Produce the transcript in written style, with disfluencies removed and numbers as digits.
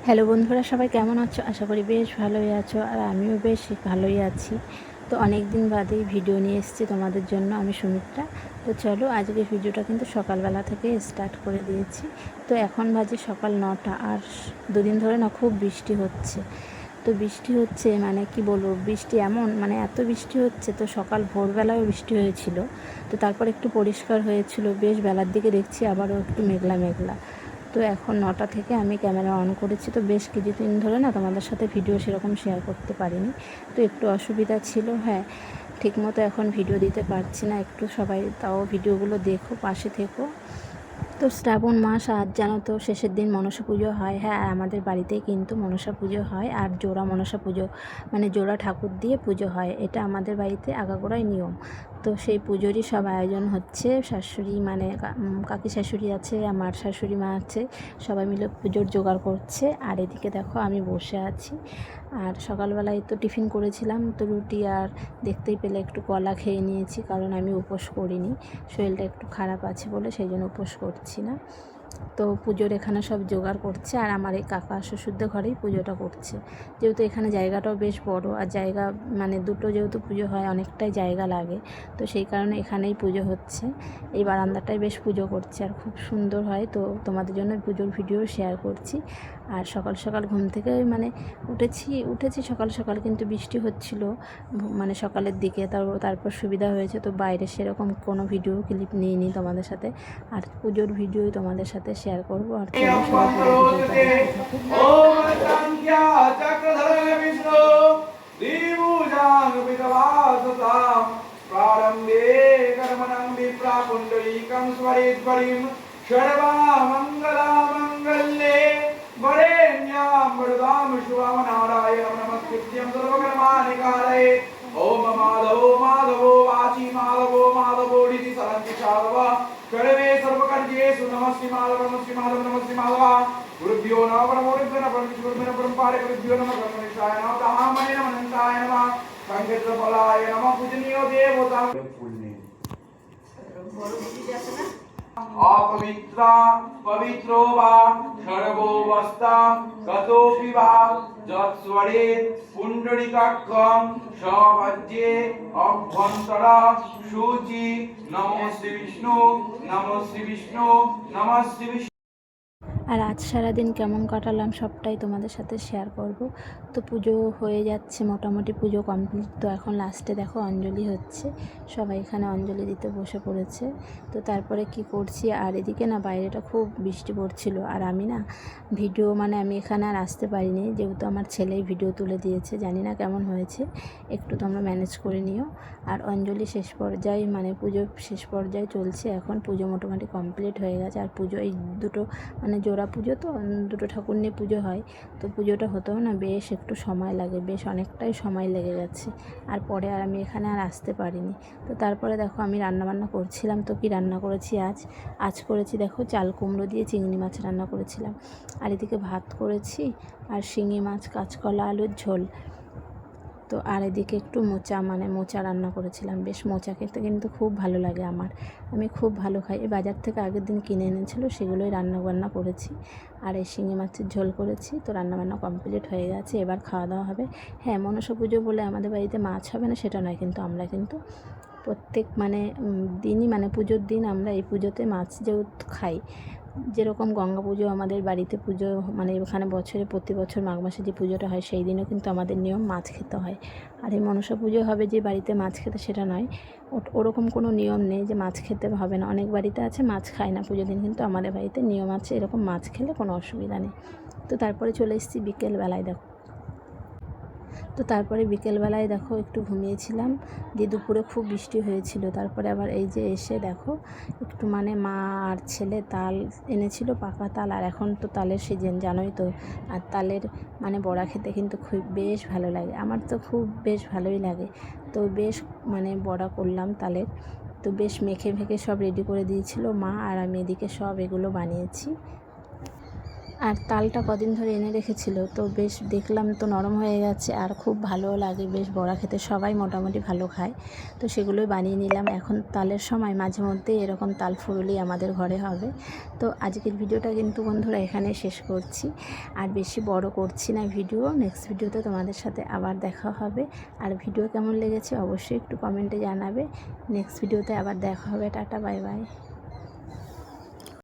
Hello বন্ধুরা, সবাই কেমন আছো? আশা করি বেশ ভালোই আছো, আর আমিও বেশ ভালোই আছি। তো অনেক দিন বাদেই ভিডিও নিয়ে এসেছি তোমাদের জন্য আমি, সুমিত্রা। তো চলো, আজকে ভিডিওটা কিন্তু সকালবেলা থেকে স্টার্ট করে দিয়েছি। তো এখন বাজে সকাল 9টা, আর দুদিন ধরে না খুব বৃষ্টি হচ্ছে। তো বৃষ্টি হচ্ছে মানে কি বলবো, বৃষ্টি এমন মানে এত বৃষ্টি হচ্ছে। তো সকাল ভোরবেলায়ও বৃষ্টি হয়েছিল, তো তারপর একটু পরিষ্কার হয়েছিল, বেশ বেলার দিকে দেখছি আবারও একটু মেঘলা মেঘলা। তো এখন 9টা থেকে আমি ক্যামেরা অন করেছি। তো বেশ কিছুদিন ধরে না তোমাদের সাথে ভিডিও সেরকম শেয়ার করতে পারিনি, তো একটু অসুবিধা ছিল। হ্যাঁ, ঠিকমতো এখন ভিডিও দিতে পারছি না। একটু সবাই তাও ভিডিওগুলো দেখো, পাশে থেকো। তো শ্রাবণ মাস, আজ জানো তো শেষের দিন মনসা পুজো হয়। হ্যাঁ, আমাদের বাড়িতেই কিন্তু মনসা পুজো হয়, আর জোড়া মনসা পুজো মানে জোড়া ঠাকুর দিয়ে পুজো হয়। এটা আমাদের বাড়িতে আগাগোড়াই নিয়ম। তো সেই পুজোরই সব আয়োজন হচ্ছে। শাশুড়ি মানে কাকি শাশুড়ি আছে, আমার শাশুড়ি মা আছে, সবাই মিলে পুজোর জোগাড় করছে। আর এদিকে দেখো আমি বসে আছি। আর সকালবেলায় তো টিফিন করেছিলাম, তো রুটি আর দেখতেই পেলে একটু কলা খেয়ে নিয়েছি, কারণ আমি উপোস করিনি, শরীরটা একটু খারাপ আছে বলে সেই জন্য উপোস করছি না। তো পুজোর এখানে সব জোগাড় করছে, আর আমার এই কাকা শ্বশুরদের ঘরেই পুজোটা করছে। যেহেতু এখানে জায়গাটাও বেশ বড়, আর জায়গা মানে দুটো যেহেতু পুজো হয় অনেকটাই জায়গা লাগে, তো সেই কারণে এখানেই পুজো হচ্ছে। এই বারান্দাটায় বেশ পুজো করছে, আর খুব সুন্দর হয়। তো তোমাদের জন্য পুজোর ভিডিও শেয়ার করছি। আর সকাল সকাল ঘুম থেকে মানে উঠেছি সকাল সকাল, কিন্তু বৃষ্টি হচ্ছিল মানে সকালের দিকে। তারপর সুবিধা হয়েছে, তো বাইরে সেরকম কোনো ভিডিও ক্লিপ নিইনি তোমাদের সাথে। আর পুজোর ভিডিওই তোমাদের সাথে শেয়ার করবো। আর চলো সবাই পুরো ভিডিওটা দেখতে থাকো। ओम माधवो माधवो वाची माधवो माधवो निधि सरंति साधव सर्वे सर्वकार्येषु नमस्ते माधव नमस्ते माधव नमस्ते माधव गुरुभ्यो नमः परमोरुभ्यो नमः परमेश्वरभ्यो नमः परमपारे गुरुभ्यो नमः गणेशाय नमः महामये नमः अनंताय नमः संकेत फलाय नमः पूजनीय देवता अपवित्रा पवित्रो वा सर्वोवस्था गतोऽपि वा যৎস্বরে পুণ্ডরিকাক্ষং সবাজ্যে অভ্যন্তরা শুচি নমস্তে বিষ্ণু নমস্তে বিষ্ণু নমস্তে বিষ্ণু। আর আজ সারাদিন কেমন কাটালাম সবটাই তোমাদের সাথে শেয়ার করব। তো পুজো হয়ে যাচ্ছে, মোটামুটি পুজো কমপ্লিট। তো এখন লাস্টে দেখো অঞ্জলি হচ্ছে, সবাই এখানে অঞ্জলি দিতে বসে পড়েছে। তো তারপরে কি করছি, আর এদিকে না বাইরেটা খুব বৃষ্টি পড়ছিল, আর আমি না ভিডিও মানে আমি এখানে আর আসতে পারিনি, যেহেতু আমার ছেলেই ভিডিও তুলে দিয়েছে। জানি না কেমন হয়েছে, একটু তোমরা ম্যানেজ করে নিও। আর অঞ্জলি শেষ পর্যায়ে মানে পুজো শেষ পর্যায়ে চলছে এখন। পুজো মোটামুটি কমপ্লিট হয়ে গেছে। আর পুজো এই দুটো মানে জোড়া পুজো, তো দুটো ঠাকুর নিয়ে পুজো হয়। তো পুজোটা হতেও না বেশ একটু সময় লাগে, বেশ অনেকটাই সময় লেগে গেছে। আর পরে আর আমি এখানে আর আসতে পারিনি। তো তারপরে দেখো আমি রান্নাবান্না করছিলাম। তো কি রান্না করেছি আজ করেছি দেখো চাল কুমড়ো দিয়ে চিংড়ি মাছ রান্না করেছিলাম। আর এদিকে ভাত করেছি, আর শিঙি মাছ কাঁচকলা আলুর ঝোল। তো আর এদিকে একটু মোচা রান্না করেছিলাম। বেশ মোচা খেতে কিন্তু খুব ভালো লাগে আমার, আমি খুব ভালো খাই। এই বাজার থেকে আগের দিন কিনে এনেছিল, সেগুলোই রান্না করেছি। আর এই শিঙি মাছের ঝোল করেছি। তো রান্নাবান্না কমপ্লিট হয়ে গেছে, এবার খাওয়া দাওয়া হবে। হ্যাঁ, মনসা পুজো বলে আমাদের বাড়িতে মাছ হবে না সেটা নয়, কিন্তু আমরা কিন্তু প্রত্যেক মানে দিনই মানে পুজোর দিন আমরা এই পুজোতে মাছ যেহেতু খাই। যেরকম গঙ্গা পুজো আমাদের বাড়িতে পুজো মানে এখানে বছরে প্রতি বছর মাঘ মাসে যে পুজোটা হয়, সেই দিনও কিন্তু আমাদের নিয়ম মাছ খেতে হয়। আর এই মনসা পুজো হবে যে বাড়িতে মাছ খেতে সেটা নয়, ওরকম কোনো নিয়ম নেই যে মাছ খেতে হবে না। অনেক বাড়িতে আছে মাছ খায় না পুজো দিন, কিন্তু আমাদের বাড়িতে নিয়ম আছে এরকম, মাছ খেলে কোনো অসুবিধা নেই। তো তারপরে চলে এসেছি বিকেলবেলায় দেখো। তো তারপরে বিকেলবেলায় দেখো একটু ঘুমিয়েছিলাম, দিয়ে দুপুরে খুব বৃষ্টি হয়েছিল। তারপরে আবার এই যে এসে দেখো একটু মানে মা আর ছেলে তাল এনেছিল, পাকা তাল। আর এখন তো তালের সিজন জানোই তো, আর তালের মানে বড়া খেতে কিন্তু খুব বেশ ভালো লাগে, আমার তো খুব বেশ ভালোই লাগে। তো বেশ মানে বড়া করলাম তালের। তো বেশ মেখে সব রেডি করে দিয়েছিল মা, আর আমি এদিকে সব এগুলো বানিয়েছি। আর তালটা কদিন ধরে এনে রেখেছিল, তো বেশ দেখলাম তো নরম হয়ে গেছে আর খুব ভালো লাগে, বেশ বড়া খেতে, সবাই মোটামুটি ভালো খায়। তো সেগুলোই বানিয়ে নিলাম। এখন তালের সময় মাঝে মধ্যে এরকম তাল ফুরুলি আমাদের ঘরে হবে। তো আজকের ভিডিওটা কিন্তু বন্ধুরা এখানে শেষ করছি, আর বেশি বড় করছি না ভিডিও। নেক্সট ভিডিওতে তোমাদের সাথে আবার দেখা হবে। আর ভিডিও কেমন লেগেছে অবশ্যই একটু কমেন্টে জানাবে। নেক্সট ভিডিওতে আবার দেখা হবে। Tata, bye bye.